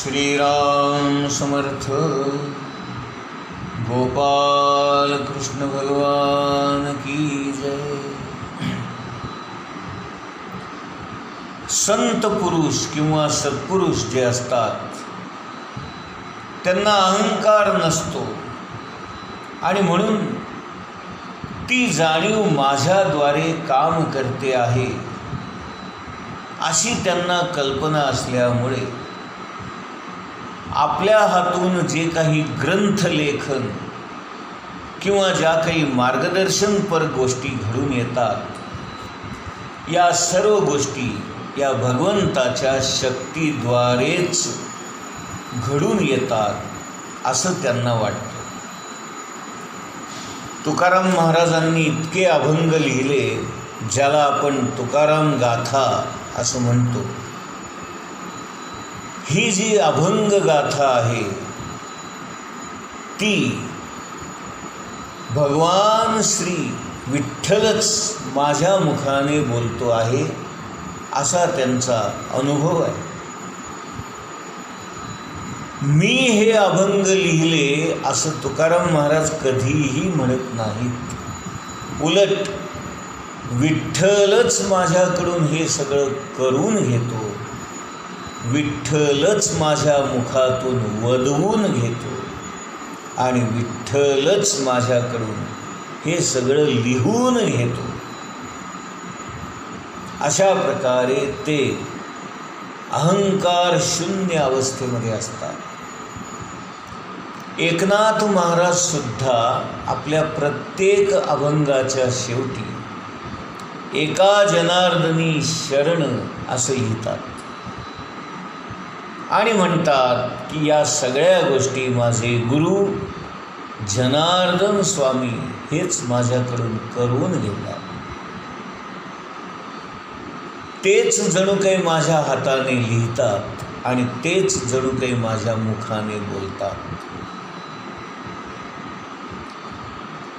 श्रीराम समर्थ. गोपाल कृष्ण भगवान की जय. संत पुरुष किंवा सत्पुरुष जे असतात त्यांना अहंकार नसतो आणि म्हणून ती जाणीव माझ्याद्वारे काम करते आहे अशी त्यांना कल्पना असल्यामुळे आपल्या हातून जे काही ग्रंथलेखन किंवा ज्या काही मार्गदर्शनपर गोष्टी घडून येतात या सर्व गोष्टी या भगवंताच्या शक्तीद्वारेच घडून येतात असं त्यांना वाटतं. तुकाराम महाराजांनी इतके अभंग लिहिले ज्याला आपण तुकाराम गाथा असं म्हणतो. ही जी अभंग गाथा आहे ती भगवान श्री विठ्ठलच माझ्या मुखाने बोलतो आहे असा त्यांचा अनुभव आहे. मी हे अभंग लिहिले असं तुकाराम महाराज कधीही म्हणत नाहीत. उलट विठ्ठलच माझ्याकडून हे सगळं करून घेतो, विठ्ठलच माझ्या मुखातून वदवून घेतो आणि विठ्ठलच माझ्याकडून हे सगळं लिहून घेतो. अशा प्रकारे ते अहंकार शून्य अवस्थेमध्ये असतात. एकनाथ महाराज सुद्धा आपल्या प्रत्येक अभंगाच्या शेवटी एका जनार्दनी शरण असं लिहितात आणि म्हणतात की या सगळ्या गोष्टी माझे गुरु जनार्दन स्वामी हेच माझ्याकडून करून घेतात. तेच जणू काही माझ्या हाताने लिहितात आणि तेच जणू काही माझ्या मुखाने बोलतात.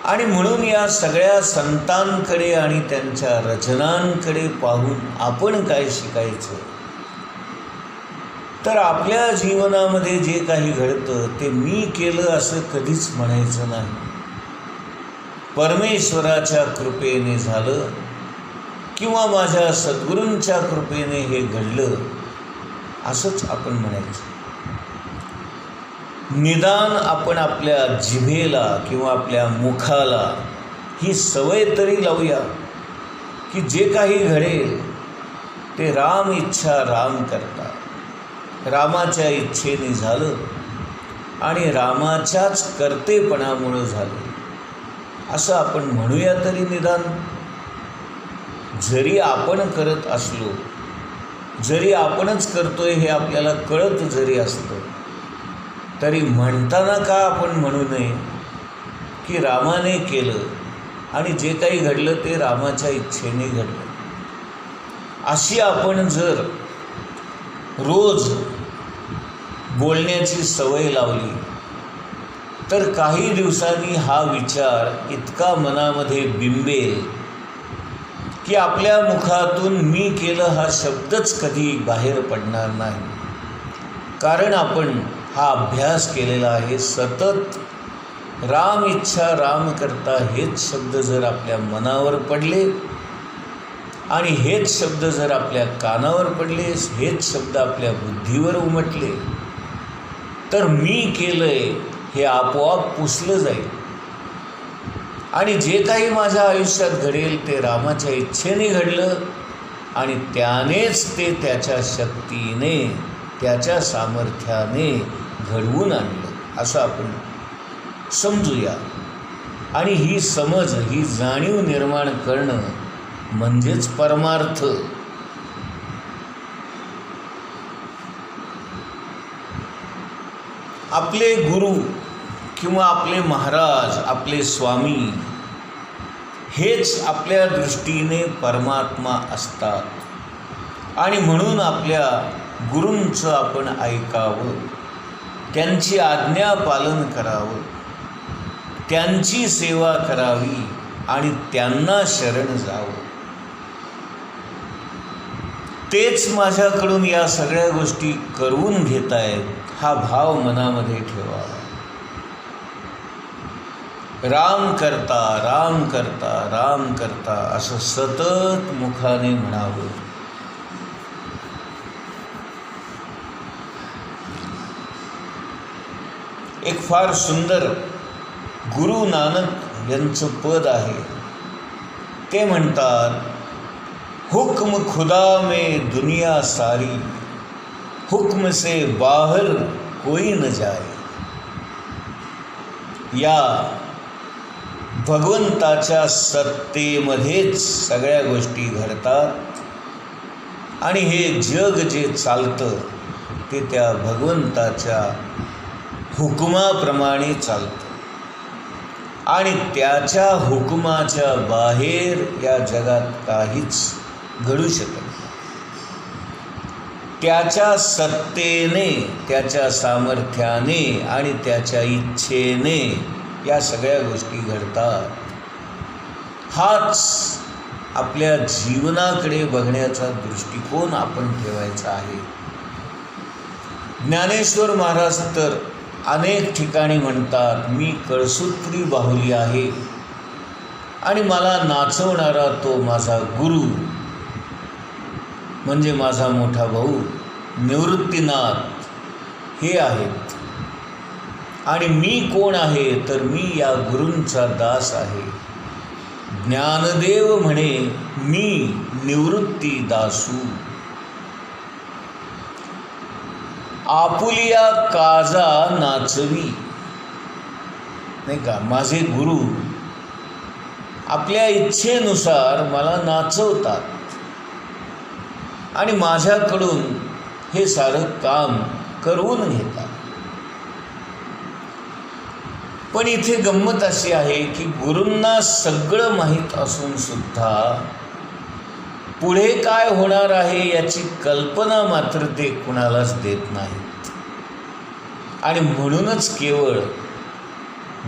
आणि म्हणून या सगळ्या संतांकडे आणि त्यांच्या रचनांकडे पाहून आपण काय शिकायचं तर आपल्या जीवनामध्ये जे काही घडतं ते मी केलं असं कधीच म्हणायचं नाही. परमेश्वराच्या कृपेने झालं किंवा माझ्या सद्गुरूंच्या कृपेने हे घडलं असंच आपण म्हणायचं. निदान आपण आपल्या जिभेला किंवा आपल्या मुखाला ही सवय तरी लावूया की जे काही घडेल ते राम इच्छा राम करता, रामाच्या इच्छेने झालं आणि रामाच्याच कर्तेपणामुळं झालं असं आपण म्हणूया तरी. निदान जरी आपण करत असलो, जरी आपणच करतोय हे आपल्याला कळत जरी असलं तरी म्हणताना का आपण म्हणू नये की रामाने केलं आणि जे काही घडलं ते रामाच्या इच्छेने घडलं. अशी आपण जर रोज बोलण्याची सवय लावली तर काही दिवसांनी हा विचार इतका मनामध्ये बिंबेल की आपल्या मुखातून मी केलं हा शब्दच कधी बाहेर पडणार नाही. कारण आपण हा अभ्यास केलेला आहे. सतत राम इच्छा राम करता हेच शब्द जर आपल्या मनावर पडले आणि हेच शब्द जर आपल्या कानावर पडले, हेच शब्द आपल्या बुद्धीवर उमटले तर मी केलंय हे आपोआप पुसलं जाईल आणि जे काही माझ्या आयुष्यात घडेल ते रामाच्या इच्छेने घडलं आणि त्यानेच ते त्याच्या शक्तीने त्याच्या सामर्थ्याने घडवून आणलं असं आपण समजूया. आणि ही समज, ही जाणीव निर्माण करणं म्हणजेच परमार्थ. आपले गुरु किंवा आपले महाराज, आपले स्वामी हेच आपल्या दृष्टीने परमात्मा असतात आणि म्हणून आपल्या गुरूंचं आपण ऐकावं, त्यांची आज्ञा पालन करावं, त्यांची सेवा करावी आणि त्यांना शरण जावं. तेच माझ्याकडून या सगळ्या गोष्टी करवून घेत आहेत, हा भाव मनामध्ये ठेवावा. राम करता राम करता राम करता असं सतत मुखाने म्हणावं. एक फार सुंदर गुरु नानक यांचं पद आहे. ते म्हणतात, हुक्म खुदा में दुनिया सारी, हुक्म से बाहर कोई न जाए. या भगवंताच्या सत्तेमध्येच सगळ्या गोष्टी घडतात आणि हे जग जे चालतं ते त्या भगवंताच्या हुकुमाप्रमाणे चालतं आणि त्याच्या हुकुमाच्या बाहेर या जगात काहीच घडू शकत नाही. त्याच्या सत्तेने, त्याच्या सामर्थ्याने आणि त्याच्या इच्छेने या सगळ्या गोष्टी घडतात. हाच आपल्या जीवनाकडे बघण्याचा दृष्टिकोन आपण ठेवायचा आहे. ज्ञानेश्वर महाराज तर अनेक ठिकाणी म्हणतात, मी कळसूत्री बाहुली आहे आणि मला नाचवणारा तो माझा गुरु म्हणजे माझा मोठा भाऊ निवृत्तीनाथ हे आहेत. आणि मी कोण आहे तर मी या गुरूंचा दास आहे. ज्ञानदेव म्हणे मी निवृत्ती दासू. आपुलिया काजा नाचवी, नाही का, माझे गुरु आपल्या इच्छेनुसार मला नाचवतात आणि माझ्याकडून हे सारं काम करवून घेतात. पण इथे गंमत अशी आहे की गुरूंना सगळं माहीत असून सुद्धा पुढे काय होणार आहे याची कल्पना मात्र ते कुणालाच देत नाहीत. आणि म्हणूनच केवळ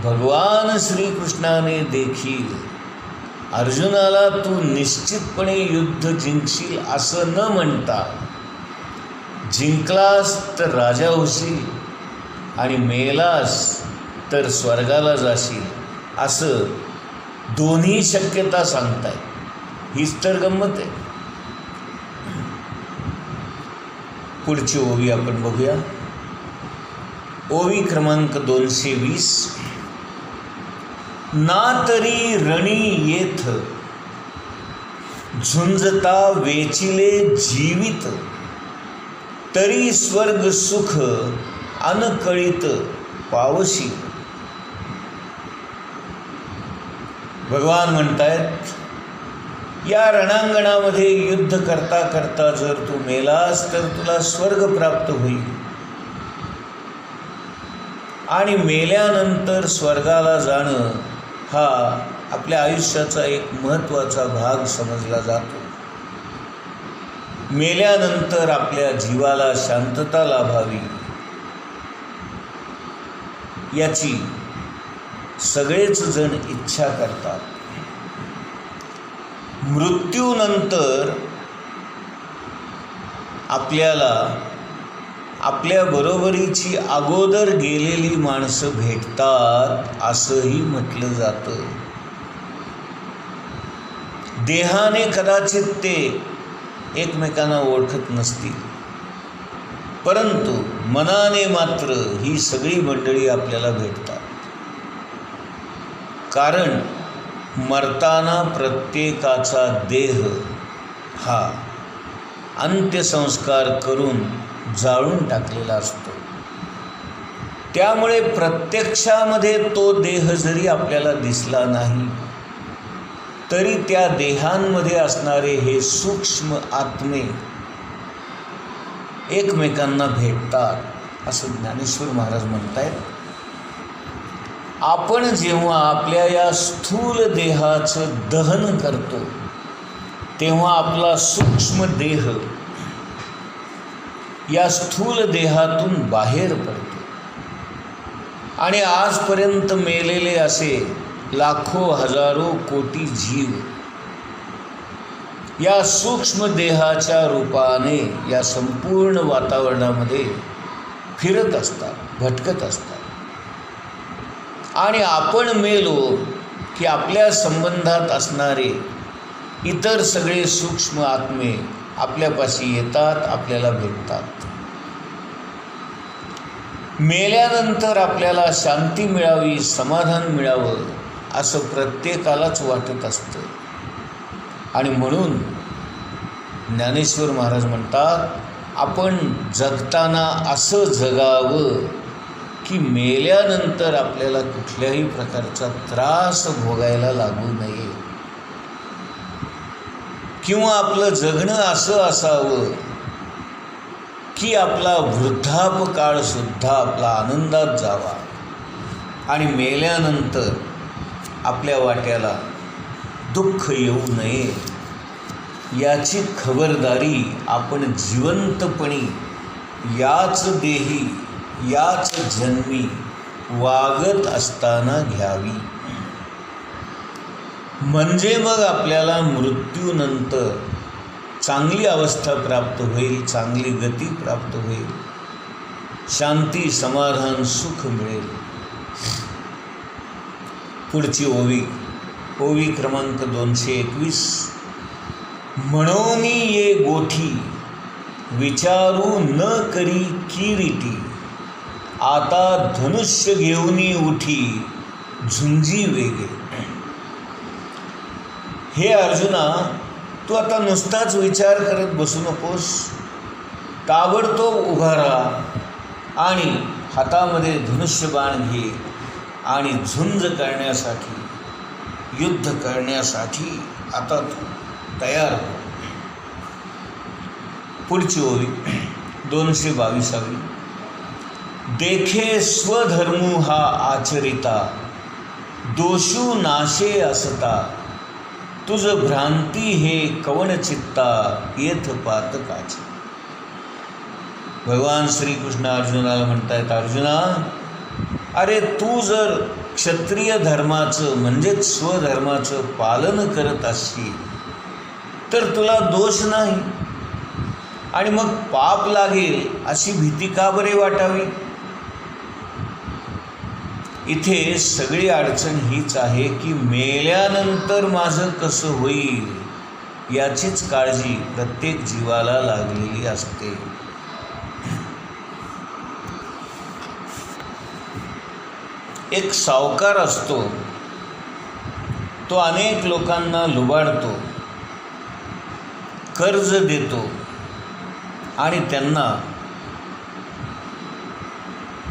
भगवान श्रीकृष्णाने देखील अर्जुनाला तू निश्चितपणे युद्ध जिंकशील असं न म्हणता, जिंकलास तर राजा होशील आणि मेलास तर स्वर्गाला जाशील असं दोन्ही शक्यता सांगताय. हीच तर गंमत आहे. पुढची ओवी आपण बघूया. ओवी क्रमांक 220. ना तरी रणी येथ झुंजता वेचिले जीवित, तरी स्वर्ग सुख अनकळित पावशी. भगवान म्हणतायत, या रणांगणामध्ये युद्ध करता करता जर तू मेलास तर तुला स्वर्ग प्राप्त होईल आणि मेल्यानंतर स्वर्गाला जाणं हा आपल्या आयुष्याचा एक महत्त्वाचा भाग समजला जातो. मेल्यानंतर आपल्या जीवाला शांतता लाभावी याची सगळेच जण इच्छा करतात. मृत्यूनंतर आपल्याला आपल्या बरोबरीची अगोदर गेलेली माणसं भेटतात असंही म्हटलं जातं. देहाने कदाचित ते एकमेकांना ओळखत नसतील, परंतु मनाने मात्र ही सगळी मंडळी आपल्याला भेटतात. कारण मरताना प्रत्येकाचा देह हा अंत्यसंस्कार करून जाळून टाकलेला असतो. त्यामुळे प्रत्यक्षामध्ये तो देह जरी आपल्याला दिसला नाही तरी त्या देहांमध्ये असणारे हे सूक्ष्म आत्मे एकमेकांना भेटतात असं ज्ञानेश्वर महाराज म्हणतायत. आपण जेव्हा आपल्या या स्थूल देहाचं दहन करतो तेव्हा आपला सूक्ष्म देह या स्थूल देहातून बाहेर पडतो आणि आजपर्यंत मेलेले असे लाखो हजारो कोटी जीव या सूक्ष्म देहाच्या रूपाने या संपूर्ण वातावरणामध्ये फिरत असतात, भटकत असतात. आणि आपण मेलो की आपल्या संबंधात असणारे इतर सगळे सूक्ष्म आत्मे आपल्यापाशी येतात, आपल्याला भेटतात. मेल्यानंतर आपल्याला शांती मिळावी, समाधान मिळावं असं प्रत्येकालाच वाटत असतं. आणि म्हणून ज्ञानेश्वर महाराज म्हणतात, आपण जगताना असं जगावं की मेल्यानंतर आपल्याला कुठल्याही प्रकारचा त्रास भोगायला लागू नये. किंवा आपलं जगणं असं असावं की आपला वृद्धापकाळसुद्धा आपला आनंदात जावा आणि मेल्यानंतर आपल्या वाट्याला दुःख येऊ नये याची खबरदारी आपण जिवंतपणी याच देही याच जन्मी वागत असताना घ्यावी. म्हणजे मग आपल्याला मृत्यूनंतर चांगली अवस्था प्राप्त होईल, चांगली गती प्राप्त होईल, शांती, समाधान, सुख मिळेल. पुढची ओवी क्रमांक 221. म्हणोनी ये गोठी विचारू न करी किरीटी, आता धनुष्य घेऊनी उठी झुंजी वेगे. हे अर्जुना, तू आता नुसताच विचार करत बसू नकोस. ताबडतोब उभा राहा आणि हातामध्ये धनुष्यबाण घे आणि झुंज करण्यासाठी, युद्ध करण्यासाठी आता तू तयार हो. पुढची ओवी 222. देखे स्वधर्मू हा आचरिता, दोषू नाशे असता, तुझ भ्रांती हे कवण चित्ता येथ पातकाची. भगवान श्रीकृष्ण अर्जुनाला म्हणतायत, अर्जुना, अरे तू जर क्षत्रिय धर्माचं म्हणजेच स्वधर्माचं पालन करत असशील तर तुला दोष नाही आणि मग पाप लागेल अशी भीती का बरे वाटावी. इथे सगळी अडचण हीच आहे की मेल्यानंतर माझं कसं होईल याचीच काळजी प्रत्येक जीवाला लागलेली असते. एक सावकार असतो, तो अनेक लोकांना लुबाडतो, कर्ज देतो आणि त्यांना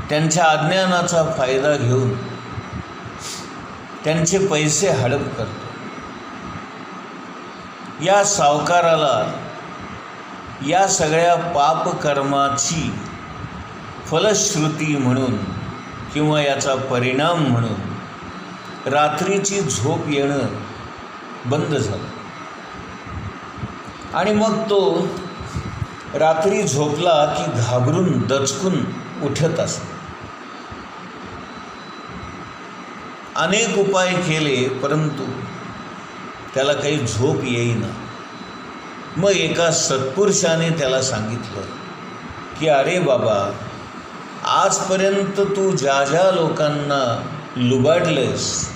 त्यांच्या अज्ञानाचा फायदा घेऊन त्यांचे पैसे हडप करतो. या सावकाराला या सगळ्या पापकर्माची फलश्रुती म्हणून किंवा याचा परिणाम म्हणून रात्रीची झोप येणं बंद झालं आणि मग तो रात्री झोपला की घाबरून दचकून उठत असतो. अनेक उपाय केले परंतु त्याला काही झोप येईना. मग एका सत्पुरुषाने त्याला सांगितलं की अरे बाबा, आजपर्यंत तू ज्या ज्या लोकांना लुबाडलेस,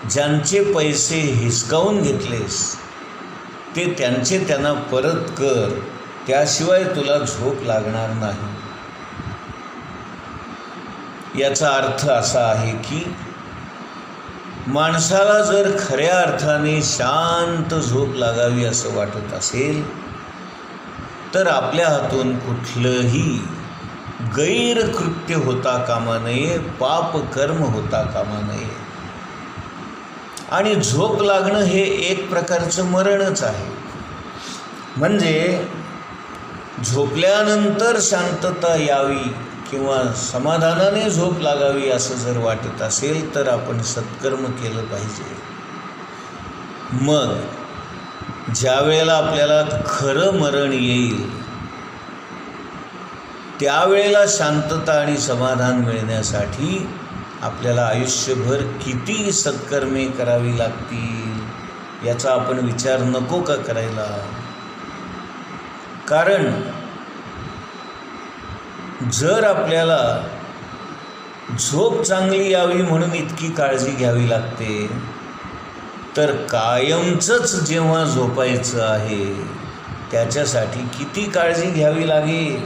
ज्यांचे पैसे हिसकावून घेतलेस, ते त्यांचे त्यांना परत कर, त्याशिवाय तुला झोप लागणार नाही. याचा अर्थ असा आहे की माणसाला जर खऱ्या अर्थाने शांत झोप लागावी असं वाटत असेल तर आपल्या हातून कुठलंही गैरकृत्य होता कामा नये, पापकर्म होता कामा नये. आणि झोप लागणं हे एक प्रकारचं मरणच आहे. म्हणजे झोपल्यानंतर शांतता यावी किंवा समाधानाने झोप लागावी असं जर वाटत असेल तर आपण सत्कर्म केलं पाहिजे. मग ज्या वेळेला आपल्याला खरं मरण येईल त्यावेळेला शांतता आणि समाधान मिळण्यासाठी आपल्याला आयुष्यभर किती सत्कर्मे करावी लागतील याचा आपण विचार नको का करायला? कारण जर आपल्याला झोप चांगली यावी म्हणून इतकी काळजी घ्यावी लागते, तर कायमचंच जेव्हा झोपायचं आहे त्याच्यासाठी किती काळजी घ्यावी लागेल.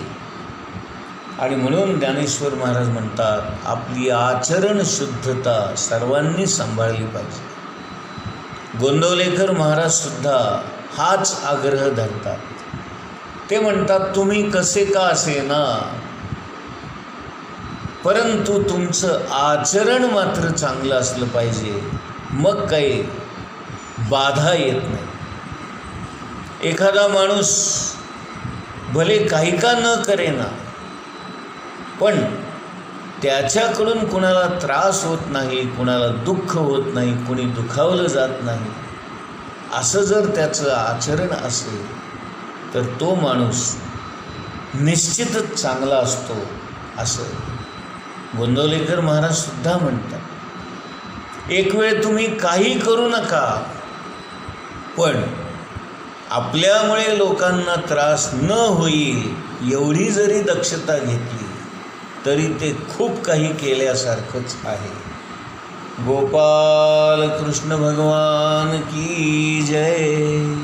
आणि म्हणून ज्ञानेश्वर महाराज म्हणतात, आपली आचरण शुद्धता सर्वांनी सांभाळली पाहिजे. गोंदवलेकर महाराज सुद्धा हाच आग्रह धरतात. ते म्हणतात, तुम्ही कसे का असेना, परंतु तुमचं आचरण मात्र चांगलं असलं पाहिजे, मग काही बाधा येत नाही. एखादा माणूस भले काही का न करेना, पण त्याच्याकडून कुणाला त्रास होत नाही, कुणाला दुःख होत नाही, कुणी दुखावलं जात नाही, असं जर त्याचं आचरण असेल तर तो माणूस निश्चितच चांगला असतो, असं गोंदवलेकर महाराज सुद्धा म्हणतात. एक वेळ तुम्ही काही करू नका, पण आपल्यामुळे लोकांना त्रास न होईल एवढी जरी दक्षता घेतली तरी ते खूप काही केल्यासारखंच आहे. गोपाल कृष्ण भगवान की जय.